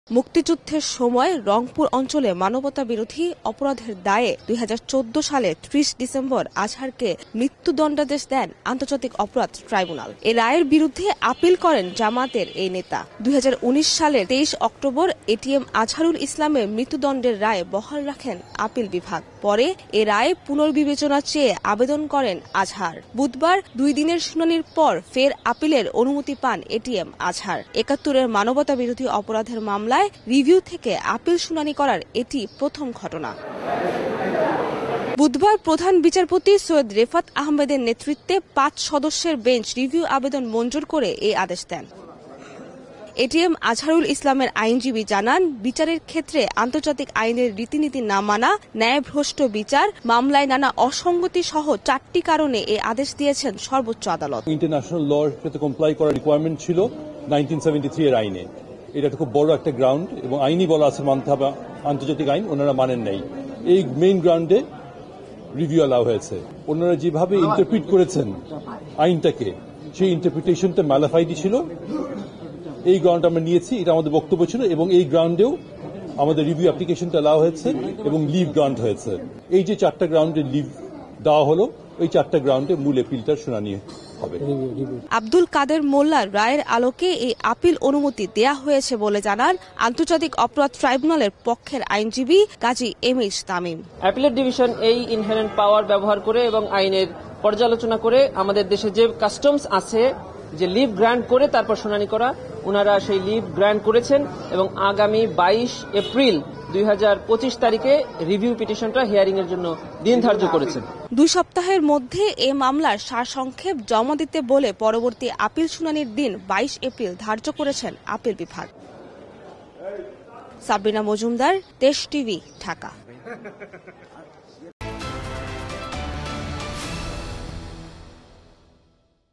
মুক্তিযুদ্ধের সময় রংপুর অঞ্চলে মানবতা বিরোধী অপরাধের দায়ে ২০১৪ সালে ৩০ ডিসেম্বর আজহারকে মৃত্যুদণ্ডাদেশ দেন আন্তর্জাতিক অপরাধ ট্রাইব্যুনাল। এ রায়ের বিরুদ্ধে আপিল করেন জামায়াতের এই নেতা। ২০১৯ সালের ২৩ অক্টোবর এটিএম আজহারুল ইসলামের মৃত্যুদণ্ডের রায় বহাল রাখেন আপিল বিভাগ। পরে এ রায় পুনর্বিবেচনা চেয়ে আবেদন করেন আজহার। বুধবার ২ দিনের শুনানির পর ফের আপিলের অনুমতি পান এটিএম আজহার। ৭১-এর মানবতা বিরোধী অপরাধের মামলায় রিভিউ থেকে আপিল শুনানি করার এটি প্রথম ঘটনা। বুধবার প্রধান বিচারপতি সৈয়দ রেফাত আহমেদের নেতৃত্বে ৫ সদস্যের বেঞ্চ রিভিউ আবেদন মঞ্জুর করে এই আদেশ দেন। এটিএম আজহারুল ইসলামের আইনজীবী জানান, বিচারের ক্ষেত্রে আন্তর্জাতিক আইনের রীতিনীতি না মানা, ন্যায়ভ্রষ্ট বিচার, মামলায় নানা অসঙ্গতি সহ ৪টি কারণে এই আদেশ দিয়েছেন সর্বোচ্চ আদালত। ইন্টারন্যাশনাল লর সাথে কমপ্লাই করার রিকোয়ারমেন্ট ছিল 1973 এর আইনে। এটা খুব বড় একটা গ্রাউন্ড এবং আইনি বলা আছে মানতে হবে, আন্তর্জাতিক আইন ওনারা মানেন নাই। এই মেইন গ্রাউন্ডে রিভিউ অ্যালাউ হয়েছে। ওনারা যেভাবে ইন্টারপ্রিট করেছেন আইনটাকে, সেই ইন্টারপ্রিটেশনটা ম্যালাফাইডি ছিল। এই গ্রাউন্ড আমরা নিয়েছি, এটা আমাদের বক্তব্য ছিল এবং এই গ্রাউন্ডেও আমাদের রিভিউ অ্যাপ্লিকেশনটা অ্যালাউ হয়েছে এবং লিভ গ্রান্ট হয়েছে। এই যে 4টা গ্রাউন্ডে লিভ দেওয়া হলো, ওই 4টা গ্রাউন্ডে মূল আপিলটার শুনানি হবে। আব্দুল কাদের মোল্লার রায়ের আলোকে এই আপিল অনুমতি দেয়া হয়েছে বলে জানান আন্তর্জাতিক অপরাধ ট্রাইব্যুনালের পক্ষের আইনজীবী কাজী এমএইচ তামিম। অ্যাপিলেট ডিভিশন এই ইনহেরেন্ট পাওয়ার ব্যবহার করে এবং আইনের পর্যালোচনা করে আমাদের দেশে যে কাস্টমস আছে যে লিভ গ্র্যান্ট করে তারপর শুনানি করা, ওনারা সেই লিভ গ্র্যান্ট করেছেন এবং আগামী 22 এপ্রিল 2025 তারিখে রিভিউ পিটিশনটা হিয়ারিং এর জন্য দিন ধার্য করেছেন। 2 সপ্তাহের মধ্যে এ মামলার সারসংক্ষেপ জমা দিতে বলে পরবর্তী আপিল শুনানির দিন 22 এপ্রিল ধার্য করেছেন আপিল বিভাগ। সাবরিনা মজুমদার, দেশ টিভি, ঢাকা।